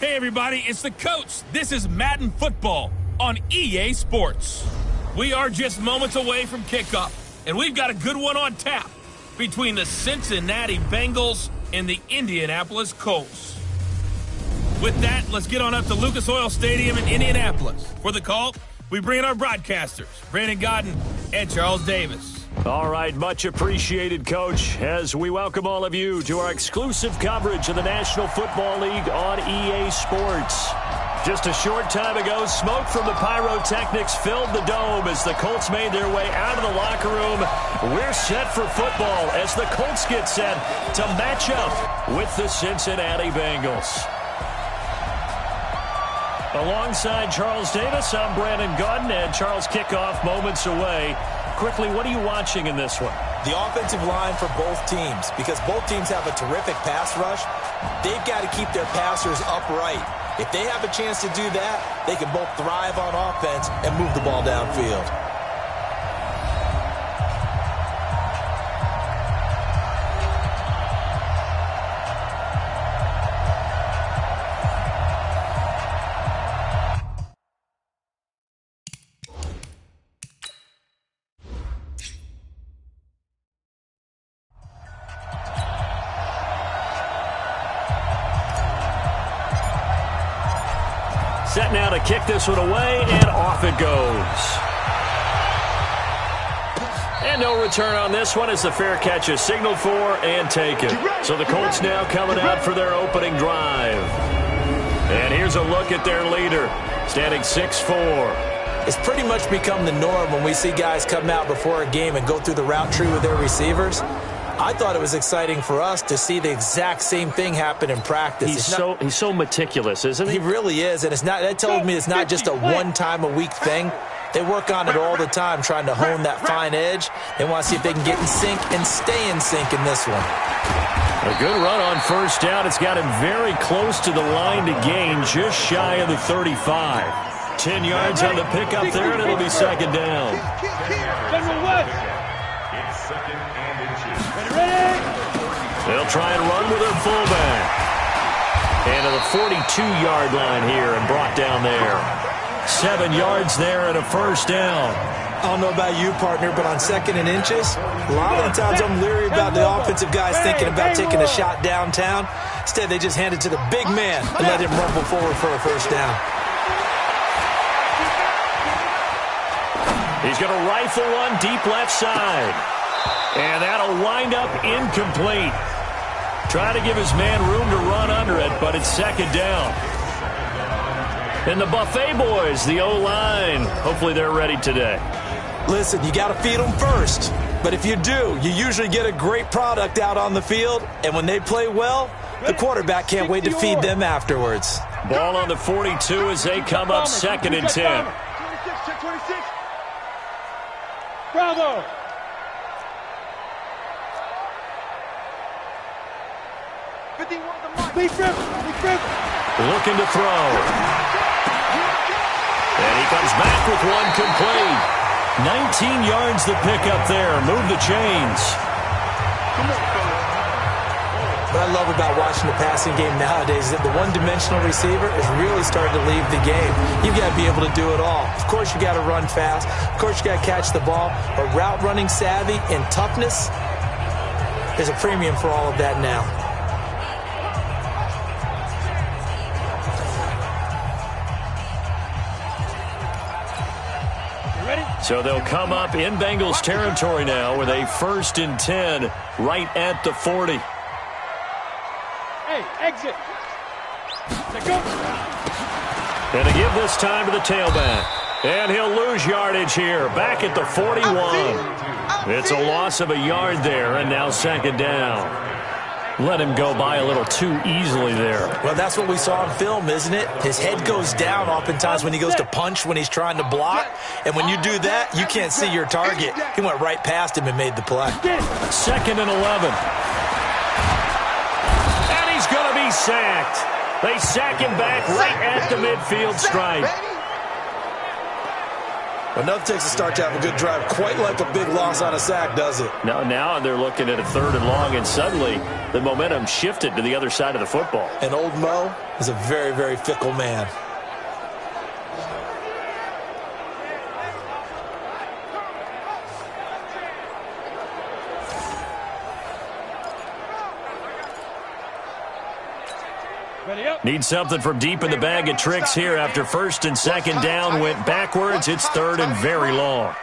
Hey everybody, it's the coach. This is Madden Football on EA Sports. We are just moments away from kickoff, and we've got a good one on tap between the Cincinnati Bengals and the Indianapolis Colts. With that, let's get on up to Lucas Oil Stadium in Indianapolis. For the call, we bring in our broadcasters, Brandon Godden and Charles Davis. All right, much appreciated, Coach, as we welcome all of you to our exclusive coverage of the National Football League on EA Sports. Just a short time ago, smoke from the pyrotechnics filled the dome as the Colts made their way out of the locker room. We're set for football as the Colts get set to match up with the Cincinnati Bengals. Alongside Charles Davis, I'm Brandon Godden, and Charles, kickoff moments away. Quickly, what are you watching in this one? The offensive line for both teams, because both teams have a terrific pass rush. They've got to keep their passers upright. If they have a chance to do that, they can both thrive on offense and move the ball downfield. Set now to kick this one away, and off it goes. And no return on this one as the fair catch is signaled for and taken. So the Colts now coming out for their opening drive. And here's a look at their leader, standing 6'4". It's pretty much become the norm when we see guys come out before a game and go through the route tree with their receivers. I thought it was exciting for us to see the exact same thing happen in practice. He's so meticulous, isn't he? He really is, and that tells me it's not just a one-time-a-week thing. They work on it all the time, trying to hone that fine edge. They want to see if they can get in sync and stay in sync in this one. A good run on first down. It's got him very close to the line to gain, just shy of the 35. 10 yards on the pickup there, and it'll be second down. They'll try and run with their fullback. And to the 42-yard line here and brought down there. 7 yards there and a first down. I don't know about you, partner, but on second and inches, a lot of the times I'm leery about the offensive guys thinking about taking a shot downtown. Instead, they just hand it to the big man and let him rumble forward for a first down. He's going to rifle one deep left side. And that'll wind up incomplete. Trying to give his man room to run under it, but it's second down. And the Buffet boys, the O-line, hopefully they're ready today. Listen, you got to feed them first. But if you do, you usually get a great product out on the field. And when they play well, the quarterback can't wait to feed them afterwards. Ball on the 42 as they come up second and 10. 26. Bravo. Looking to throw. And he comes back with one complete. 19 yards the pickup there. Move the chains. What I love about watching the passing game nowadays is that the one-dimensional receiver is really starting to leave the game. You've got to be able to do it all. Of course, you got to run fast. Of course, you got to catch the ball. But route running savvy and toughness, there's a premium for all of that now. So they'll come up in Bengals territory now with a 1st and 10 right at the 40. Hey, exit. Go. And to give this time to the tailback. And he'll lose yardage here. Back at the 41. It's a loss of a yard there, and now second down. Let him go by a little too easily there. Well, that's what we saw on film, isn't it? His head goes down oftentimes when he goes to punch, when he's trying to block. And when you do that, you can't see your target. He went right past him and made the play. Second and 11. And he's going to be sacked. They sack him back right at the midfield stripe. Well, nothing takes a start to have a good drive, quite like a big loss on a sack, does it? Now they're looking at a 3rd and long, and suddenly the momentum shifted to the other side of the football. And old Mo is a very, very fickle man. Need something from deep in the bag of tricks here after 1st and 2nd down went backwards. It's 3rd and very long.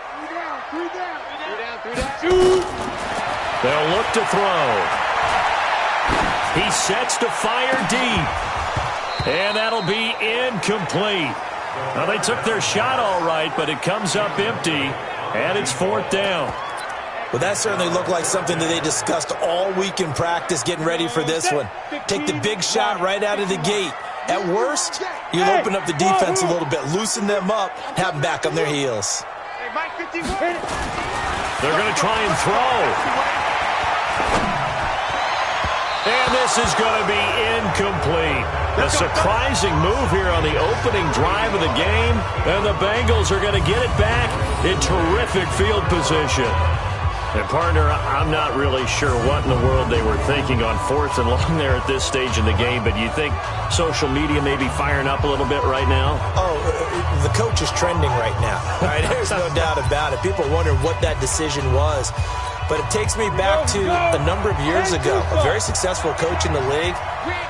They'll look to throw. He sets to fire deep. And that'll be incomplete. Now, they took their shot all right, but it comes up empty, and it's 4th down. Well, that certainly looked like something that they discussed all week in practice getting ready for this one. Take the big shot right out of the gate. At worst, you'll open up the defense a little bit, loosen them up, have them back on their heels. They're going to try and throw. And this is going to be incomplete. A surprising move here on the opening drive of the game, and the Bengals are going to get it back in terrific field position. And, partner, I'm not really sure what in the world they were thinking on 4th and long there at this stage in the game, but you think social media may be firing up a little bit right now? Oh, the coach is trending right now. All right, there's no doubt about it. People wonder what that decision was. But it takes me back to a number of years ago. A very successful coach in the league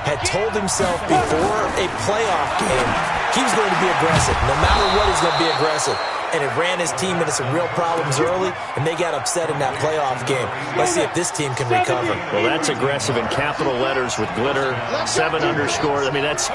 had told himself before a playoff game he was going to be aggressive. No matter what, he's going to be aggressive. And it ran his team into some real problems early, and they got upset in that playoff game. Let's see if this team can recover. Well, that's aggressive in capital letters with glitter, 7 underscore. I mean, that's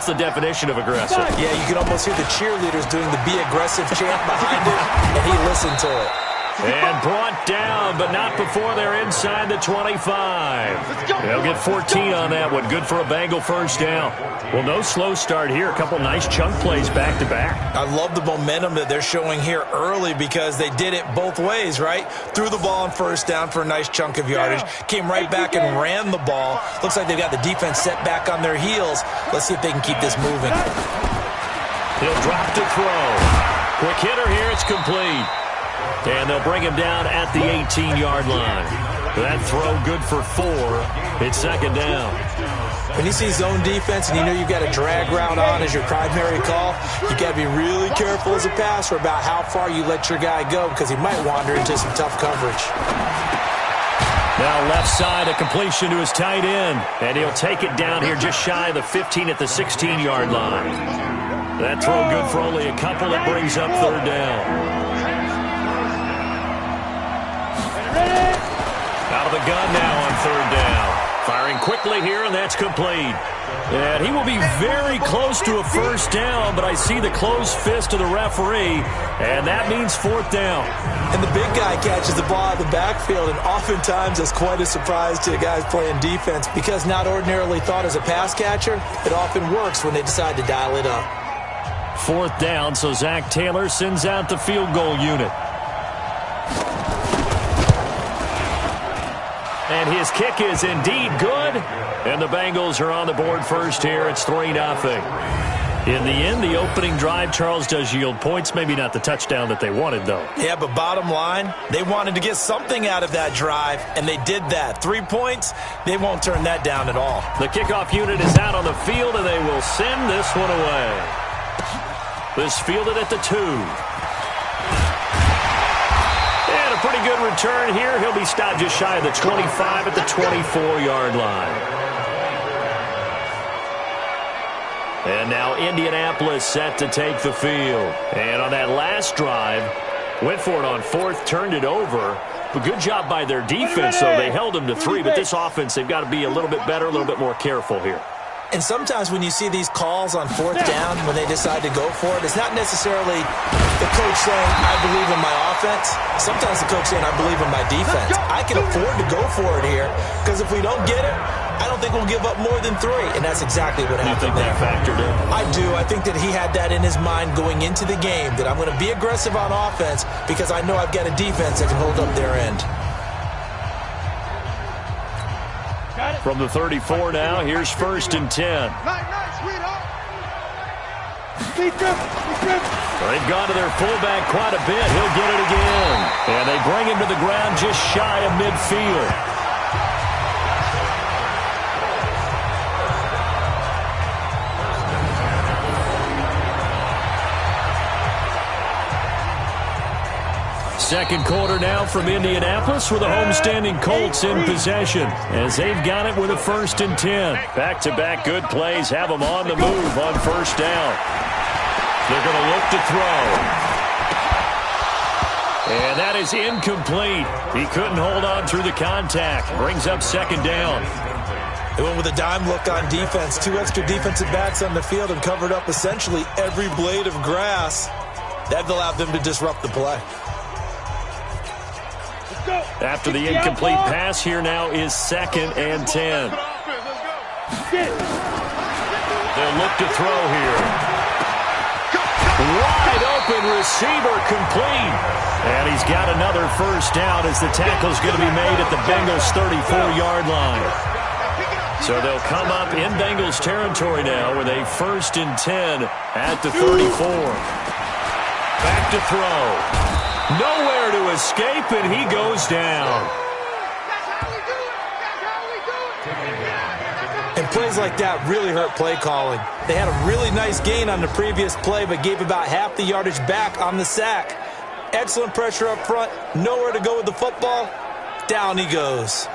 the definition of aggressive. Yeah, you can almost hear the cheerleaders doing the be aggressive chant behind it, and he listened to it. And brought down, but not before they're inside the 25. They'll get 14 on that one. Good for a Bengal 1st down. Well, no slow start here. A couple nice chunk plays back-to-back. I love the momentum that they're showing here early because they did it both ways, right? Threw the ball on 1st down for a nice chunk of yardage. Came right back and ran the ball. Looks like they've got the defense set back on their heels. Let's see if they can keep this moving. He'll drop to throw. Quick hitter here. It's complete. And they'll bring him down at the 18-yard line. That throw good for 4. It's 2nd down. When you see zone defense and you know you've got a drag route on as your primary call, you've got to be really careful as a passer about how far you let your guy go because he might wander into some tough coverage. Now left side, a completion to his tight end. And he'll take it down here just shy of the 15 at the 16-yard line. That throw good for only a couple. It brings up 3rd down. Out of the gun now on 3rd down. Firing quickly here, and that's complete. And he will be very close to a 1st down, but I see the closed fist of the referee, and that means 4th down. And the big guy catches the ball out of the backfield, and oftentimes it's quite a surprise to the guys playing defense because not ordinarily thought as a pass catcher, it often works when they decide to dial it up. 4th down, so Zach Taylor sends out the field goal unit. And his kick is indeed good. And the Bengals are on the board first here. It's 3-0. In the end, the opening drive, Charles, does yield points. Maybe not the touchdown that they wanted, though. Yeah, but bottom line, they wanted to get something out of that drive, and they did that. 3 points, they won't turn that down at all. The kickoff unit is out on the field, and they will send this one away. This fielded at the 2. And a pretty good return here. He'll be stopped just shy of the 25 at the 24-yard line. And now Indianapolis set to take the field. And on that last drive, went for it on 4th, turned it over. But good job by their defense, though. They held them to 3, but this offense, they've got to be a little bit better, a little bit more careful here. And sometimes when you see these calls on 4th down, when they decide to go for it, it's not necessarily the coach saying, I believe in my offense. Sometimes the coach saying, I believe in my defense. I can afford to go for it here because if we don't get it, I don't think we'll give up more than 3. And that's exactly what happened there. You think that factored in? I do. I think that he had that in his mind going into the game, that I'm going to be aggressive on offense because I know I've got a defense that can hold up their end. From the 34 now, here's 1st and 10. Nice, sweetheart. Be good. They've gone to their fullback quite a bit. He'll get it again. And they bring him to the ground just shy of midfield. Second quarter now from Indianapolis with the homestanding Colts in possession as they've got it with a 1st and 10. Back-to-back good plays have them on the move on first down. They're going to look to throw. And that is incomplete. He couldn't hold on through the contact. Brings up 2nd down. They went with a dime look on defense. 2 extra defensive backs on the field and covered up essentially every blade of grass. That allowed them to disrupt the play. After the incomplete pass, here now is 2nd and 10. They'll look to throw here. Wide open receiver complete. And he's got another first down as the tackle's going to be made at the Bengals 34-yard line. So they'll come up in Bengals territory now with a 1st and 10 at the 34. Back to throw. Nowhere to escape, and he goes down. And plays like that really hurt play calling. They had a really nice gain on the previous play, but gave about half the yardage back on the sack. Excellent pressure up front. Nowhere to go with the football. Down he goes.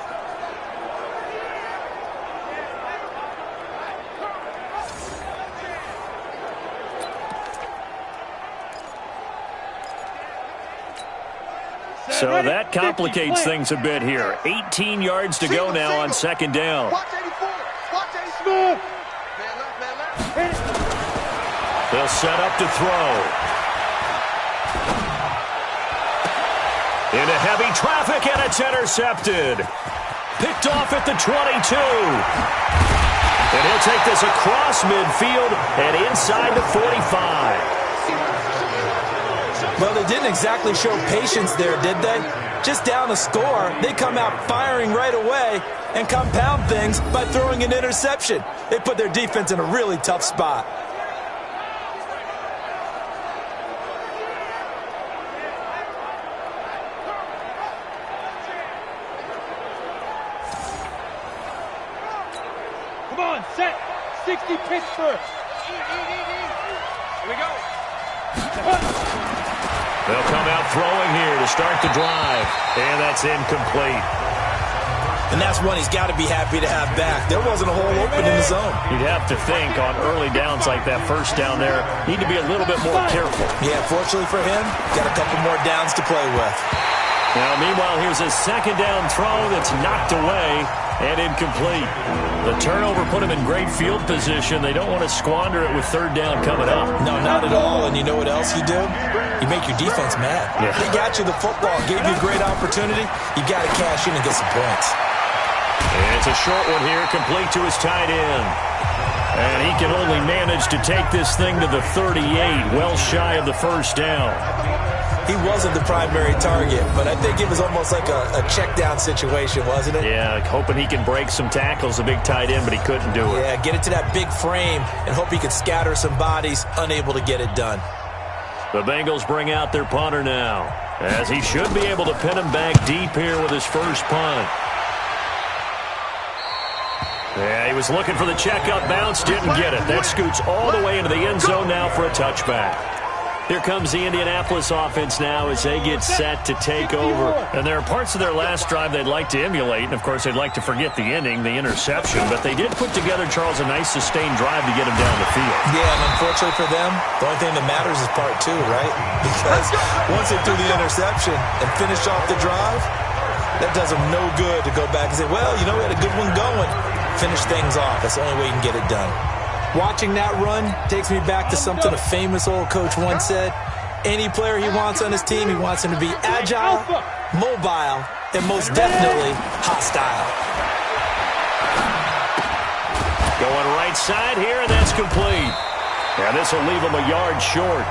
So that complicates things a bit here. 18 yards to go now on 2nd down. They'll set up to throw. Into heavy traffic, and it's intercepted. Picked off at the 22. And he'll take this across midfield and inside the 45. Well, they didn't exactly show patience there, did they? Just down a score, they come out firing right away and compound things by throwing an interception. They put their defense in a really tough spot. Come on, set. 60 Pittsburgh. Here we go. They'll come out throwing here to start the drive. And that's incomplete. And that's one he's got to be happy to have back. There wasn't a hole open in the zone. You'd have to think on early downs like that first down there, need to be a little bit more careful. Yeah, fortunately for him, got a couple more downs to play with. Now, meanwhile, here's a 2nd down throw that's knocked away and incomplete. The turnover put him in great field position. They don't want to squander it with 3rd down coming up. No, not at all. And you know what else you do? You make your defense mad. Yeah. They got you the football, gave you a great opportunity. You got to cash in and get some points. And it's a short one here, complete to his tight end. And he can only manage to take this thing to the 38, well shy of the 1st down. He wasn't the primary target, but I think it was almost like a check-down situation, wasn't it? Yeah, hoping he can break some tackles, a big tight end, but he couldn't do it. Yeah, get it to that big frame and hope he could scatter some bodies, unable to get it done. The Bengals bring out their punter now, as he should be able to pin him back deep here with his first punt. Yeah, he was looking for the checkup bounce, didn't get it. That scoots all the way into the end zone now for a touchback. Here comes the Indianapolis offense now as they get set to take over. And there are parts of their last drive they'd like to emulate. And, of course, they'd like to forget the ending, the interception. But they did put together, Charles, a nice sustained drive to get him down the field. Yeah, and unfortunately for them, the only thing that matters is part 2, right? Because once they threw the interception and finished off the drive, that does them no good to go back and say, well, you know, we had a good one going. Finish things off. That's the only way you can get it done. Watching that run takes me back to something a famous old coach once said. Any player he wants on his team, he wants him to be agile, mobile, and most definitely hostile. Going right side here, and that's complete. Now this will leave him a yard short.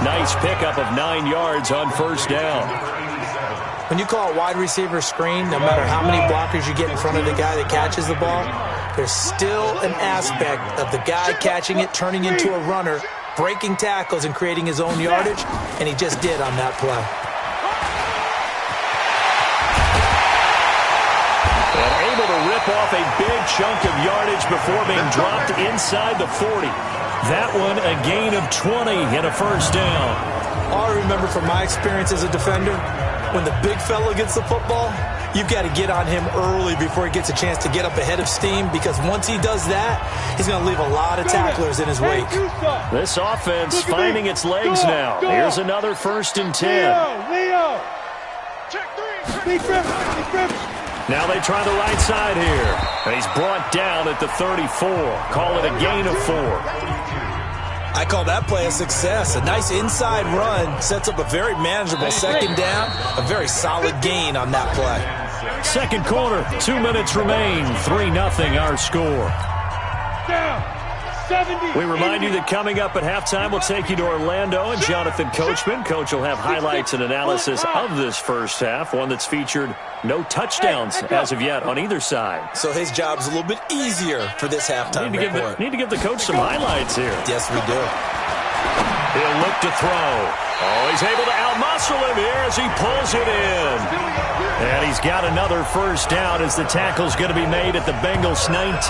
Nice pickup of 9 yards on 1st down. When you call a wide receiver screen, no matter how many blockers you get in front of the guy that catches the ball, there's still an aspect of the guy catching it, turning into a runner, breaking tackles and creating his own yardage, and he just did on that play. And able to rip off a big chunk of yardage before being dropped inside the 40. That one a gain of 20 and a first down. All I remember from my experience as a defender, when the big fella gets the football, you've got to get on him early before he gets a chance to get up ahead of steam, because once he does that, he's going to leave a lot of tacklers in his wake. This offense finding its legs now. Here's another 1st and 10. Leo! Check 3! Big Griffin! Now they try the right side here. And he's brought down at the 34. Call it a gain of 4. I call that play a success. A nice inside run sets up a very manageable second down. A very solid gain on that play. Second quarter, 2 minutes remain. 3-0 our score. Down! 70! We remind you that coming up at halftime, we'll take you to Orlando and Jonathan Coachman. Coach will have highlights and analysis of this first half, one that's featured no touchdowns as of yet on either side. So his job's a little bit easier for this halftime report. Need to give the coach some highlights here. Yes, we do. He'll look to throw. Oh, he's able to outmuscle him here as he pulls it in. And he's got another first down as the tackle's going to be made at the Bengals 19.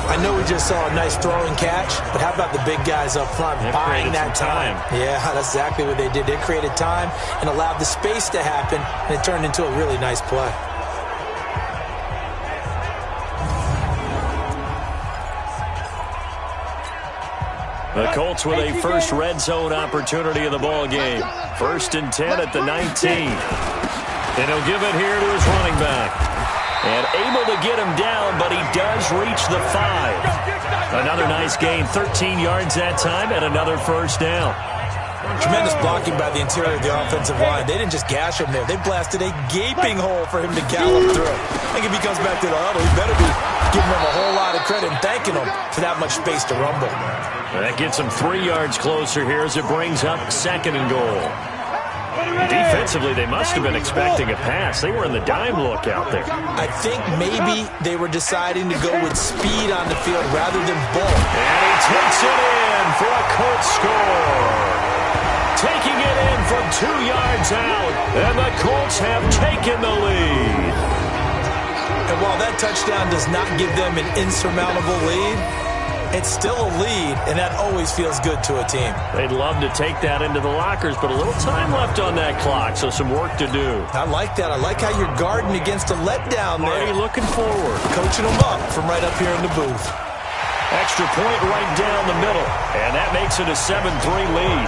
I know we just saw a nice throwing catch, but how about the big guys up front buying that time? Yeah, that's exactly what they did. They created time and allowed the space to happen, and it turned into a really nice play. The Colts with a first red zone opportunity of the ball game. 1st and 10 at the 19. And he'll give it here to his running back. And able to get him down, but he does reach the 5. Another nice gain, 13 yards that time, and another first down. Tremendous blocking by the interior of the offensive line. They didn't just gash him there. They blasted a gaping hole for him to gallop through. I think if he comes back to the huddle, he better be giving them a whole lot of credit and thanking them for that much space to rumble. That gets him 3 yards closer here as it brings up 2nd and goal. Defensively, they must have been expecting a pass. They were in the dime look out there. I think maybe they were deciding to go with speed on the field rather than bulk. And he takes it in for a Colts score. Taking it in from 2 yards out. And the Colts have taken the lead. And while that touchdown does not give them an insurmountable lead, it's still a lead, and that always feels good to a team. They'd love to take that into the lockers, but a little time left on that clock, so some work to do. I like that. I like how you're guarding against a letdown there. Already looking forward. Coaching them up from right up here in the booth. Extra point right down the middle, and that makes it a 7-3 lead.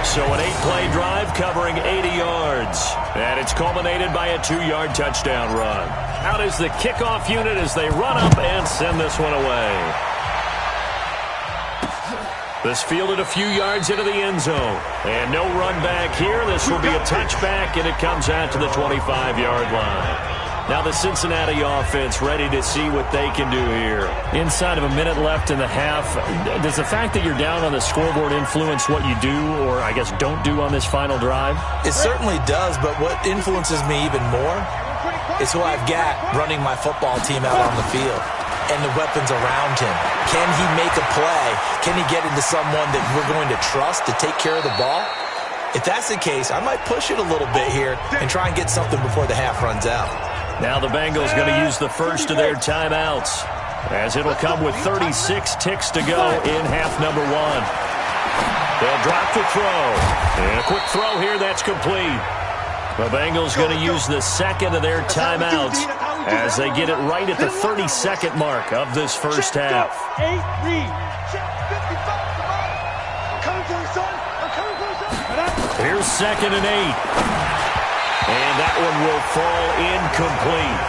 So an 8-play drive covering 80 yards, and it's culminated by a 2-yard touchdown run. Out is the kickoff unit as they run up and send this one away. This fielded a few yards into the end zone. And no run back here. This will be a touchback, and it comes out to the 25-yard line. Now the Cincinnati offense ready to see what they can do here. Inside of a minute left in the half, does the fact that you're down on the scoreboard influence what you do, or I guess don't do on this final drive? It certainly does, but what influences me even more is who I've got running my football team out on the field and the weapons around him. Can he make a play? Can he get into someone that we're going to trust to take care of the ball? If that's the case, I might push it a little bit here and try and get something before the half runs out. Now the Bengals going to use the first of their timeouts, as it'll come with 36 ticks to go in half number 1. They'll drop the throw. And a quick throw here that's complete. The Bengals going to use the second of their timeouts as they get it right at the 32nd mark of this first half. Here's 2nd and 8. And that one will fall incomplete.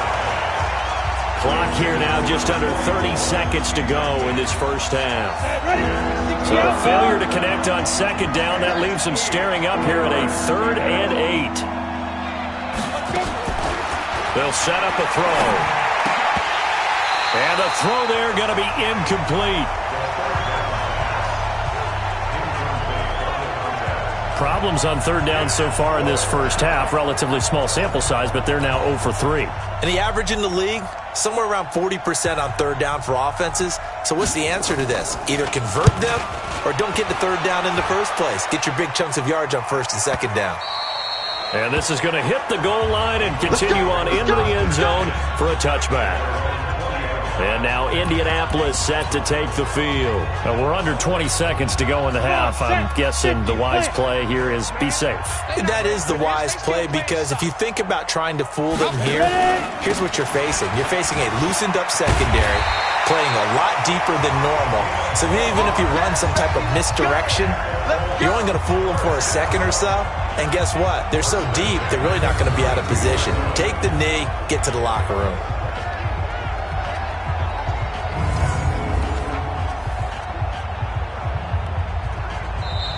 Clock here now just under 30 seconds to go in this first half. So a failure to connect on 2nd down, that leaves them staring up here at a 3rd and 8. They'll set up a throw. And the throw there going to be incomplete. problems on third down so far in this first half. Relatively small sample size, but they're now 0 for 3. And the average in the league, somewhere around 40% on third down for offenses. So what's the answer to this? Either convert them or don't get to third down in the first place. Get your big chunks of yards on first and second down. And this is going to hit the goal line and continue on into the end zone for a touchback. And now Indianapolis set to take the field. Now we're under 20 seconds to go in the half. I'm guessing the wise play here is be safe. That is the wise play, because if you think about trying to fool them here, here's what you're facing. You're facing a loosened up secondary, playing a lot deeper than normal. So even if you run some type of misdirection, you're only going to fool them for a second or so. And guess what? They're so deep, they're really not going to be out of position. Take the knee, get to the locker room.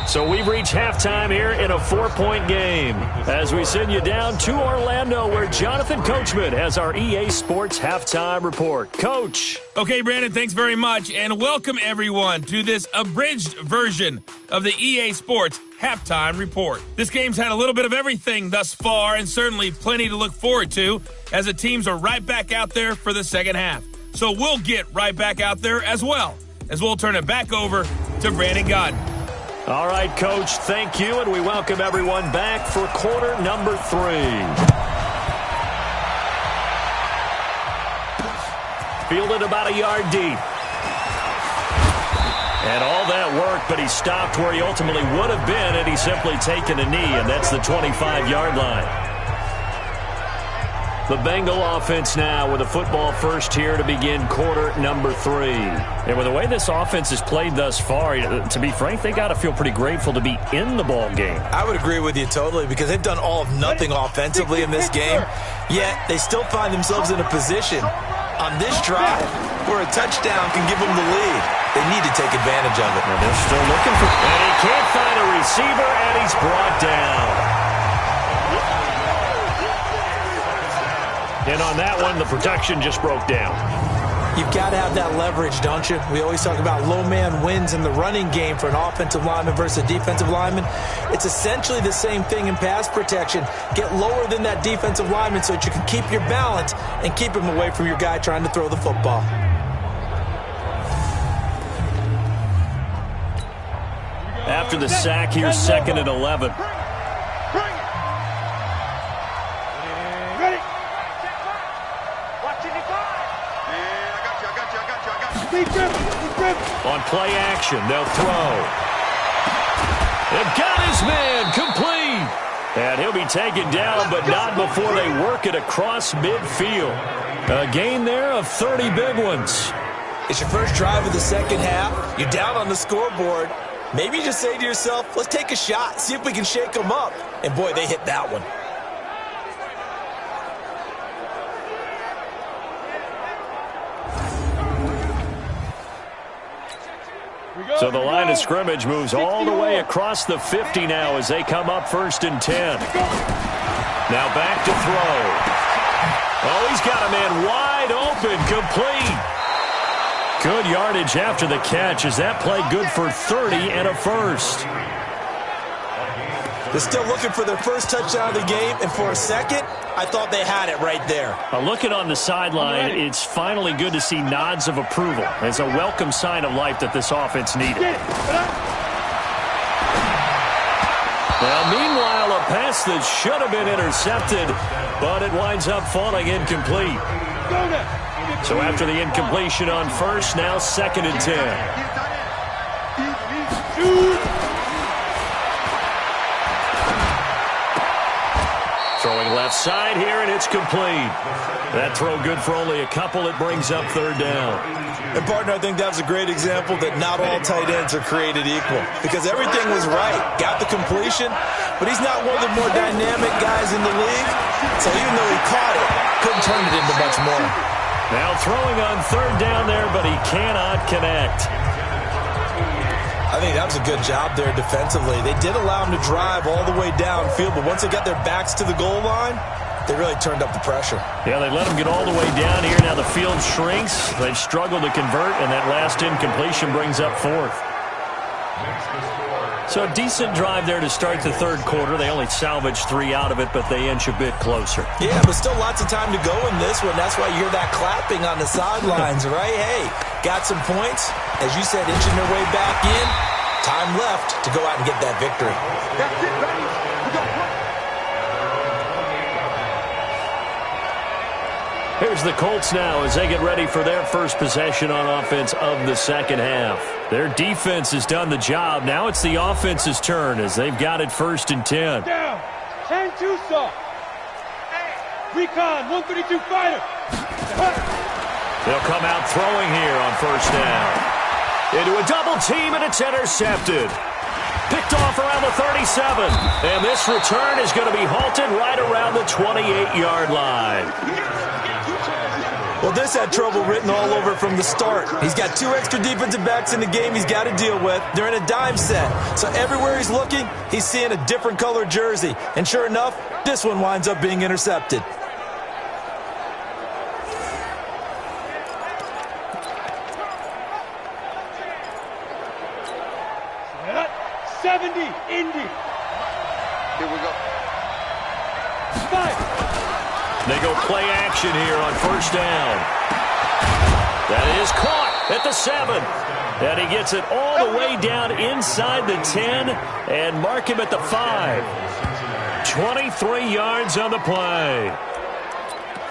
So we've reached halftime here in a 4-point game as we send you down to Orlando, where Jonathan Coachman has our EA Sports halftime report. Coach. Okay, Brandon, thanks very much, and welcome everyone to this abridged version of the EA Sports halftime report. This game's had a little bit of everything thus far, and certainly plenty to look forward to as the teams are right back out there for the second half. So we'll get right back out there as well, as we'll turn it back over to Brandon Godden. All right, Coach, thank you, and we welcome everyone back for quarter number 3. Fielded about a yard deep. And all that work, but he stopped where he ultimately would have been had he simply taken a knee, and that's the 25-yard line. The Bengal offense now with a football first here to begin quarter number 3. And with the way this offense has played thus far, to be frank, they got to feel pretty grateful to be in the ball game. I would agree with you totally, because they've done all of nothing offensively in this game, yet they still find themselves in a position on this drive where a touchdown can give them the lead. They need to take advantage of it. And they're still looking for... And he can't find a receiver, and he's brought down. And on that one, the protection just broke down. You've got to have that leverage, don't you? We always talk about low man wins in the running game for an offensive lineman versus a defensive lineman. It's essentially the same thing in pass protection. Get lower than that defensive lineman so that you can keep your balance and keep him away from your guy trying to throw the football. After the sack, here's 2nd and 11. On play action, they'll throw. They've got his man complete. And he'll be taken down, but not before they work it across midfield. A gain there of 30 big ones. It's your first drive of the second half. You're down on the scoreboard. Maybe you just say to yourself, let's take a shot, see if we can shake them up. And boy, they hit that one. So the line of scrimmage moves all the way across the 50 now as they come up 1st and 10. Now back to throw. Oh, he's got a man wide open, complete. Good yardage after the catch. Is that play good for 30 and a first? They're still looking for their first touchdown of the game, and for a second, I thought they had it right there. Looking on the sideline, it's finally good to see nods of approval. It's a welcome sign of life that this offense needed. Well, meanwhile, a pass that should have been intercepted, but it winds up falling incomplete. So after the incompletion on first, now 2nd and 10. Throwing left side here, and it's complete. That throw good for only a couple. It brings up 3rd down. And, partner, I think that was a great example that not all tight ends are created equal, because everything was right. Got the completion, but he's not one of the more dynamic guys in the league. So even though he caught it, couldn't turn it into much more. Now throwing on 3rd down there, but he cannot connect. I think that was a good job there defensively. They did allow him to drive all the way downfield, but once they got their backs to the goal line, they really turned up the pressure. Yeah, they let him get all the way down here. Now the field shrinks. They've struggled to convert, and that last incompletion brings up 4th. So a decent drive there to start the third quarter. They only salvaged 3 out of it, but they inch a bit closer. Yeah, but still lots of time to go in this one. That's why you hear that clapping on the sidelines, right? Hey, got some points. As you said, inching their way back in. Time left to go out and get that victory. That's it, baby. We got one. Here's the Colts now as they get ready for their first possession on offense of the second half. Their defense has done the job. Now it's the offense's turn as they've got it 1st and 10. Down. 10-2 soft. Recon, 132 fighter. They'll come out throwing here on 1st down. Into a double team, and it's intercepted. Picked off around the 37. And this return is going to be halted right around the 28-yard line. Well, this had trouble written all over from the start. He's got 2 extra defensive backs in the game he's got to deal with. They're in a dime set. So everywhere he's looking, he's seeing a different color jersey. And sure enough, this one winds up being intercepted. Set. 70, Indy. Here we go. 5. They go play action here on 1st down. That is caught at the 7. And he gets it all the way down inside the 10 and mark him at the 5. 23 yards on the play.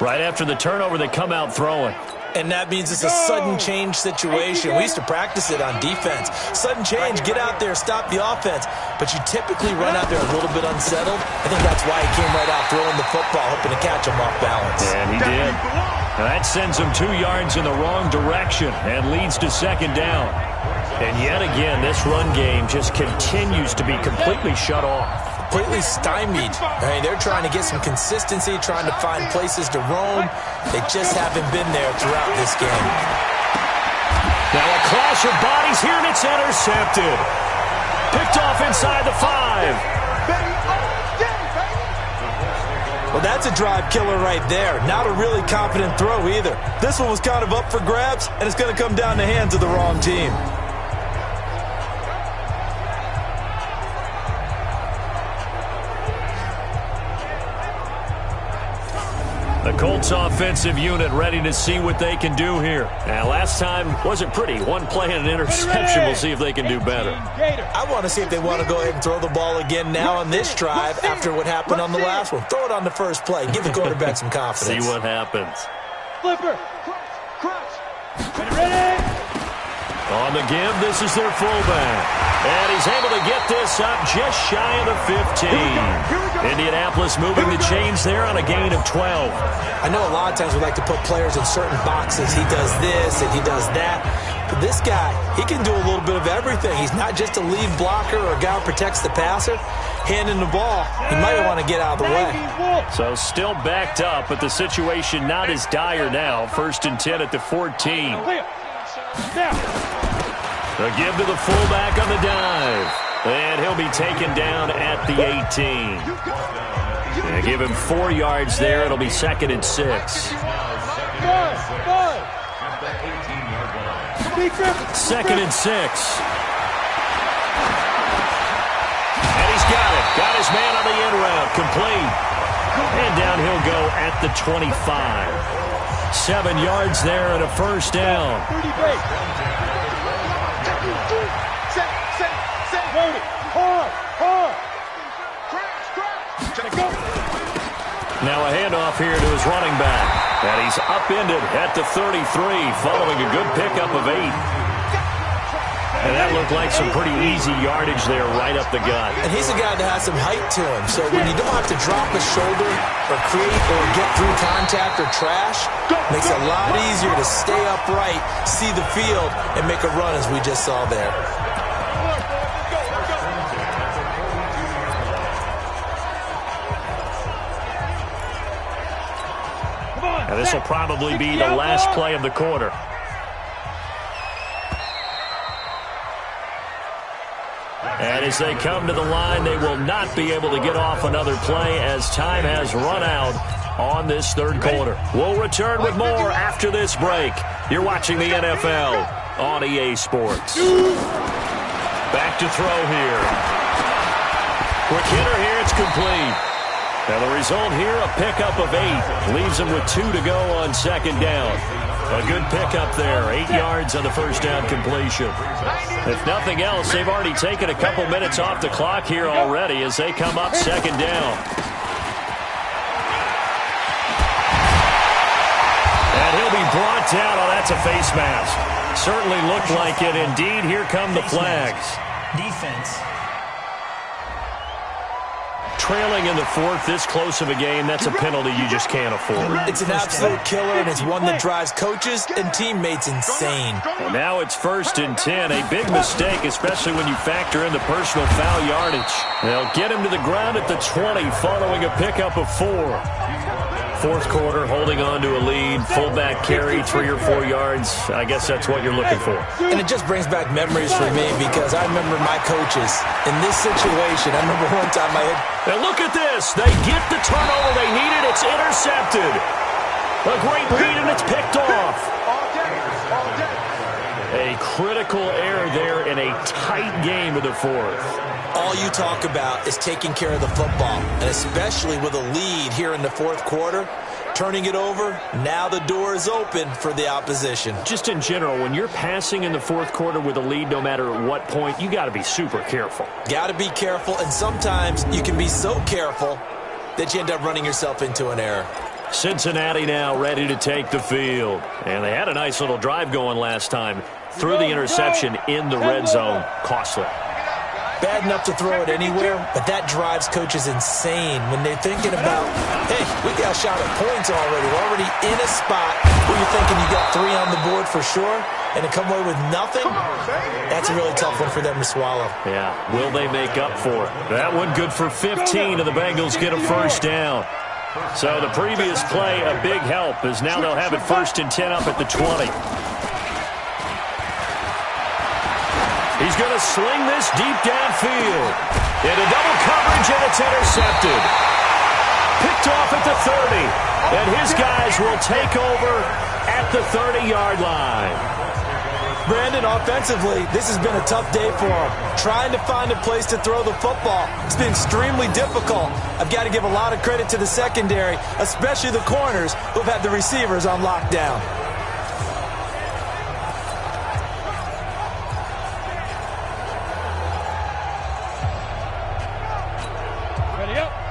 Right after the turnover, they come out throwing. And that means it's a sudden change situation. We used to practice it on defense. Sudden change, get out there, stop the offense. But you typically run out there a little bit unsettled. I think that's why he came right out throwing the football, hoping to catch him off balance. And he did. Now that sends him 2 yards in the wrong direction and leads to 2nd down. And yet again, this run game just continues to be completely shut off. Completely stymied. I mean, they're trying to get some consistency, trying to find places to roam. They just haven't been there throughout this game. Now a clash of bodies here, and it's intercepted. Picked off inside the 5. Well, that's a drive killer right there. Not a really confident throw either. This one was kind of up for grabs, and it's going to come down the hands of the wrong team. The Colts offensive unit ready to see what they can do here. Now, last time wasn't pretty. One play and an interception. We'll see if they can do better. I want to see if they want to go ahead and throw the ball again now on this drive after what happened on the last one. Throw it on the first play. Give the quarterback some confidence. See what happens. Flipper. Crouch. Ready. On the give, this is their fullback. And he's able to get this up just shy of the 15. Indianapolis moving the chains there on a gain of 12. I know a lot of times we like to put players in certain boxes. He does this and he does that. But this guy, he can do a little bit of everything. He's not just a lead blocker or a guy who protects the passer. Handing the ball, he might want to get out of the way. So still backed up, but the situation not as dire now. 1st and 10 at the 14. A give to the fullback on the dive. And he'll be taken down at the 18. And give him 4 yards there. It'll be 2nd and 6. 2nd and 6. And he's got it. Got his man on the in route. Complete. And down he'll go at the 25. 7 yards there and a 1st down. Now a handoff here to his running back. And he's upended at the 33 following a good pickup of 8. And that looked like some pretty easy yardage there right up the gut. And he's a guy that has some height to him. So when you don't have to drop a shoulder or create or get through contact or trash, makes it a lot easier to stay upright, see the field, and make a run as we just saw there. And this will probably be the last play of the quarter. And as they come to the line, they will not be able to get off another play as time has run out on this third quarter. We'll return with more after this break. You're watching the NFL on EA Sports. Back to throw here. Quick hitter here, it's complete. Now the result here, a pickup of 8. Leaves them with 2 to go on second down. A good pickup there, 8 yards on the first down completion. If nothing else, they've already taken a couple minutes off the clock here already as they come up second down. And he'll be brought down. Oh, that's a face mask. Certainly looked like it. Indeed, here come the flags. Defense. Trailing in the fourth, this close of a game, that's a penalty you just can't afford. It's an absolute killer, and it's one that drives coaches and teammates insane. And now it's 1st and 10. A big mistake, especially when you factor in the personal foul yardage. They'll get him to the ground at the 20 following a pickup of 4. Fourth quarter, holding on to a lead. Fullback carry, 3 or 4 yards. I guess that's what you're looking for. And it just brings back memories for me because I remember my coaches in this situation. I remember one time I had... And look at this. They get the turnover they needed. It's intercepted. A great beat, and it's picked off. A critical error there in a tight game of the fourth. All you talk about is taking care of the football, and especially with a lead here in the fourth quarter, turning it over, now the door is open for the opposition. Just in general, when you're passing in the fourth quarter with a lead, no matter at what point, you got to be super careful. Got to be careful, and sometimes you can be so careful that you end up running yourself into an error. Cincinnati now ready to take the field. And they had a nice little drive going last time. Threw the interception in the red zone. Costly. Bad enough to throw it anywhere, but that drives coaches insane when they're thinking about, hey, we got a shot at points already. We're already in a spot where you're thinking you got 3 on the board for sure, and to come away with nothing, that's a really tough one for them to swallow. Yeah, will they make up for it? That one good for 15, and the Bengals get a first down. So the previous play, a big help, as now they'll have it 1st and 10 up at the 20. He's going to sling this deep downfield. Into double coverage, and it's intercepted. Picked off at the 30. And his guys will take over at the 30-yard line. Brandon, offensively, this has been a tough day for him. Trying to find a place to throw the football. It's been extremely difficult. I've got to give a lot of credit to the secondary, especially the corners who've had the receivers on lockdown.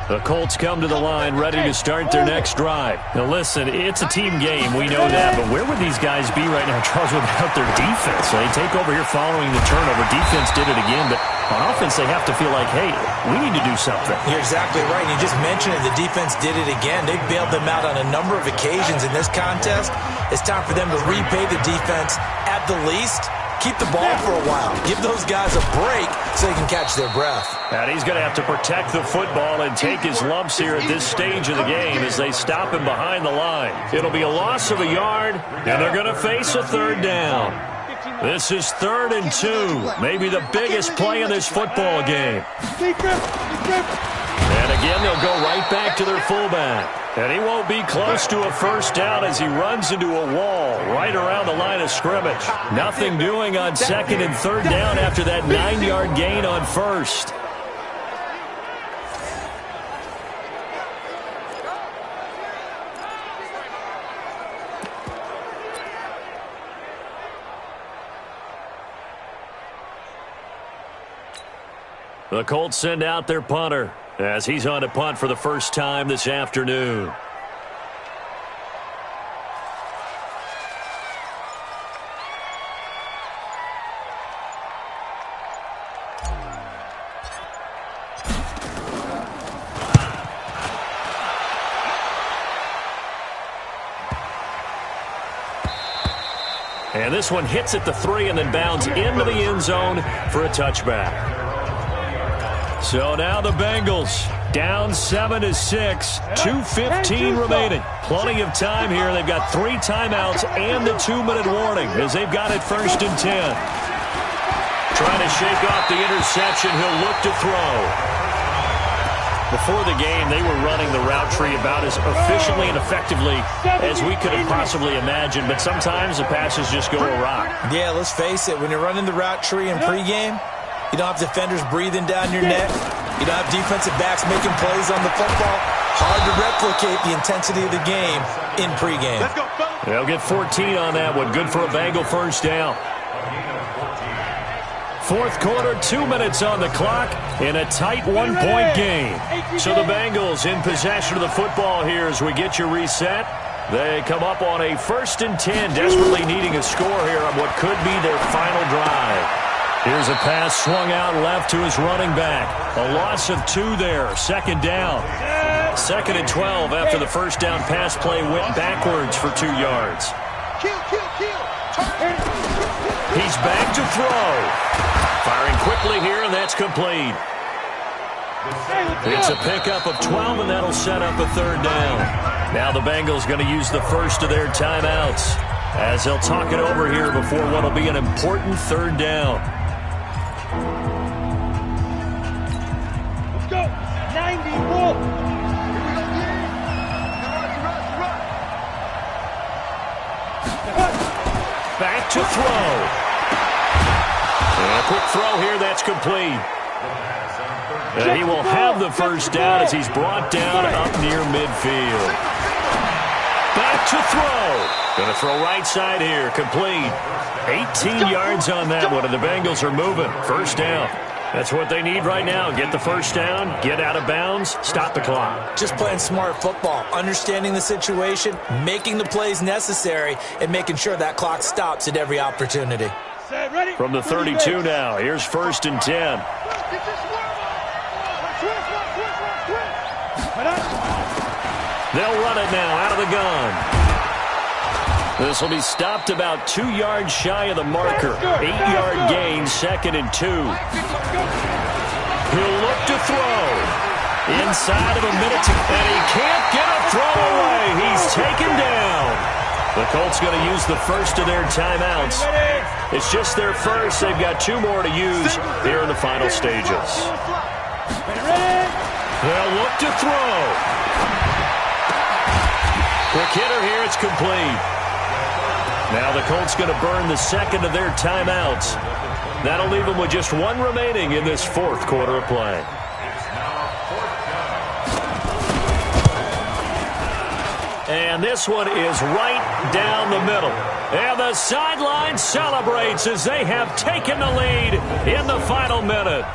The Colts come to the line ready to start their next drive. Now listen, it's a team game, we know that, but where would these guys be right now, Charles, without their defense? They take over here following the turnover. Defense did it again, but on offense they have to feel like, hey, we need to do something. You're exactly right. You just mentioned it. The defense did it again. They bailed them out on a number of occasions in this contest. It's time for them to repay the defense at the least. Keep the ball for a while. Give those guys a break so they can catch their breath. And he's going to have to protect the football and take his lumps here at this stage of the game as they stop him behind the line. It'll be a loss of a yard, and they're going to face a 3rd down. This is 3rd and 2, maybe the biggest play in this football game. And again, they'll go right back to their fullback. And he won't be close to a first down as he runs into a wall right around the line of scrimmage. Nothing doing on 2nd and 3rd down after that 9-yard gain on 1st. The Colts send out their punter as he's on to punt for the first time this afternoon. And this one hits at the 3 and then bounds into the end zone for a touchback. So now the Bengals down 7-6, 2:15 remaining. Plenty of time here. They've got 3 timeouts and the 2-minute warning as they've got it 1st and 10. Trying to shake off the interception. He'll look to throw. Before the game, they were running the route tree about as efficiently and effectively as we could have possibly imagined, but sometimes the passes just go awry. Yeah, let's face it. When you're running the route tree in pregame, You don't have defenders breathing down your neck. You don't have defensive backs making plays on the football. Hard to replicate the intensity of the game in pregame. Let's go, fellas. They'll get 14 on that one. Good for a Bengal first down. Fourth quarter, 2 minutes on the clock in a tight one-point game. So the Bengals in possession of the football here as we get you reset. They come up on a 1st and 10, desperately needing a score here on what could be their final drive. Here's a pass swung out left to his running back. A loss of 2 there, 2nd down. 2nd and 12 after the first down pass play went backwards for 2 yards. He's back to throw. Firing quickly here, and that's complete. It's a pickup of 12, and that'll set up a 3rd down. Now the Bengals going to use the first of their timeouts as they'll talk it over here before what will be an important 3rd down. Let's go. 90, roll. Back to throw. And a quick throw here, that's complete. And he will have the first down as he's brought down up near midfield. Back to throw. Going to throw right side here, complete. 18 yards on that one, and the Bengals are moving. First down. That's what they need right now. Get the first down, get out of bounds, stop the clock. Just playing smart football, understanding the situation, making the plays necessary, and making sure that clock stops at every opportunity. From the 32 now, here's 1st and 10. They'll run it now out of the gun. This will be stopped about 2 yards shy of the marker. 8-yard gain, 2nd and 2. He'll look to throw. Inside of a minute, and he can't get a throw away. He's taken down. The Colts going to use the first of their timeouts. It's just their first. They've got 2 more to use here in the final stages. They'll look to throw. Quick hitter here. It's complete. Now the Colts going to burn the 2nd of their timeouts. That'll leave them with just 1 remaining in this 4th quarter of play. And this one is right down the middle. And the sideline celebrates as they have taken the lead in the final minute.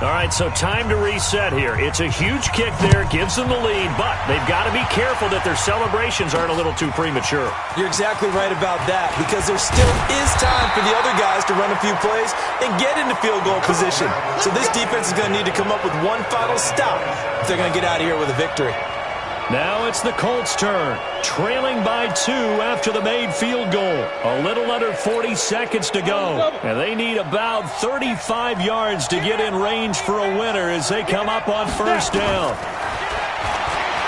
All right, so time to reset here. It's a huge kick there, gives them the lead, but they've got to be careful that their celebrations aren't a little too premature. You're exactly right about that, because there still is time for the other guys to run a few plays and get into field goal position. So this defense is going to need to come up with one final stop if they're going to get out of here with a victory. Now it's the Colts' turn, trailing by 2 after the made field goal. A little under 40 seconds to go. And they need about 35 yards to get in range for a winner as they come up on first down.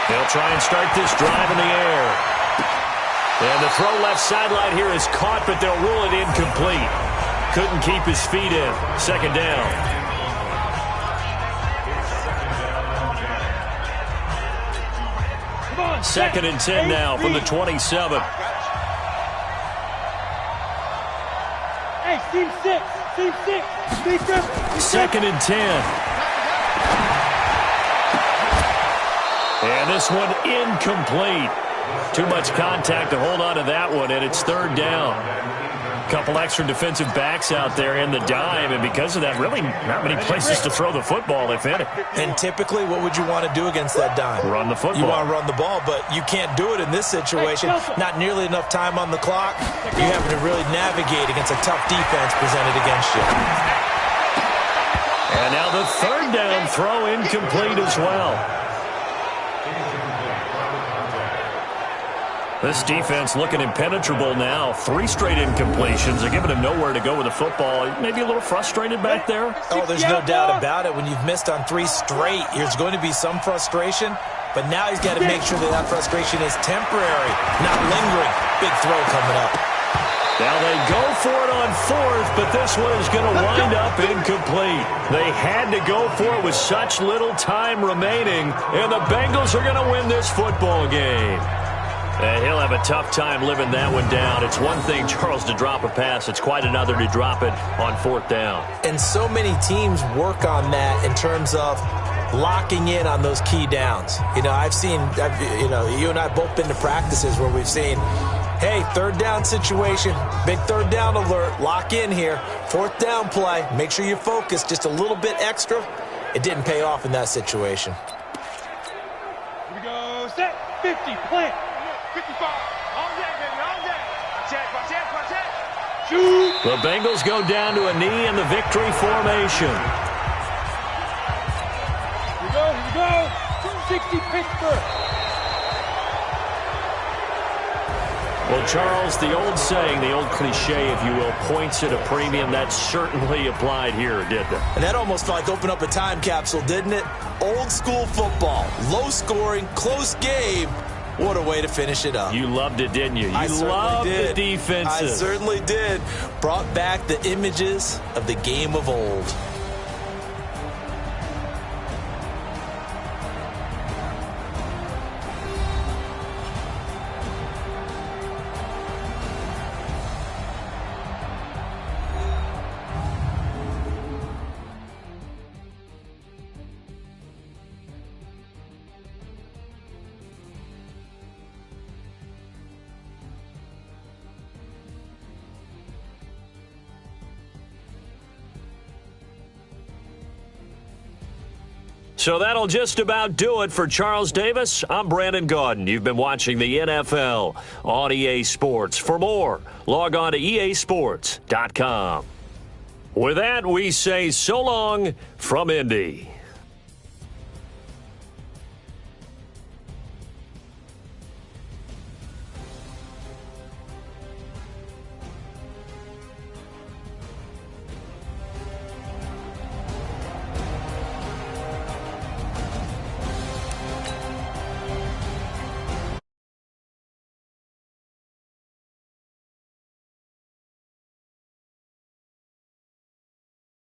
They'll try and start this drive in the air. And the throw left sideline here is caught, but they'll rule it incomplete. Couldn't keep his feet in. Second down. 2nd and 10 now from the 27. Hey, team 6, team 6, defense. 2nd and 10. And this one incomplete. Too much contact to hold on to that one, and it's 3rd down. Couple extra defensive backs out there in the dime, and because of that, really not many places to throw the football, if any. And typically, what would you want to do against that dime? Run the football. You want to run the ball, but you can't do it in this situation. Not nearly enough time on the clock. You're having to really navigate against a tough defense presented against you. And now the 3rd down throw incomplete as well. This defense looking impenetrable now. 3 straight incompletions. They're giving him nowhere to go with the football. Maybe a little frustrated back there. Oh, there's no doubt about it. When you've missed on 3 straight, there's going to be some frustration. But now he's got to make sure that that frustration is temporary, not lingering. Big throw coming up. Now they go for it on 4th, but this one is going to wind up incomplete. They had to go for it with such little time remaining, and the Bengals are going to win this football game. And he'll have a tough time living that one down. It's one thing, Charles, to drop a pass. It's quite another to drop it on 4th down. And so many teams work on that in terms of locking in on those key downs. You know, you and I have both been to practices where we've seen, hey, 3rd down situation, big 3rd down alert, lock in here, 4th down play, make sure you focus just a little bit extra. It didn't pay off in that situation. Here we go, set, 50, plant. 55, all day, baby, all day. Watch it. Shoot. The Bengals go down to a knee in the victory formation. Here we go, 260 Pittsburgh. Well, Charles, the old saying, the old cliche, if you will, points at a premium, that certainly applied here, didn't it? And that almost felt like opened up a time capsule, didn't it? Old school football, low scoring, close game. What a way to finish it up. You loved it, didn't you? You loved the defenses. I certainly did. Brought back the images of the game of old. So that'll just about do it for Charles Davis. I'm Brandon Gaudin. You've been watching the NFL on EA Sports. For more, log on to easports.com. With that, we say so long from Indy.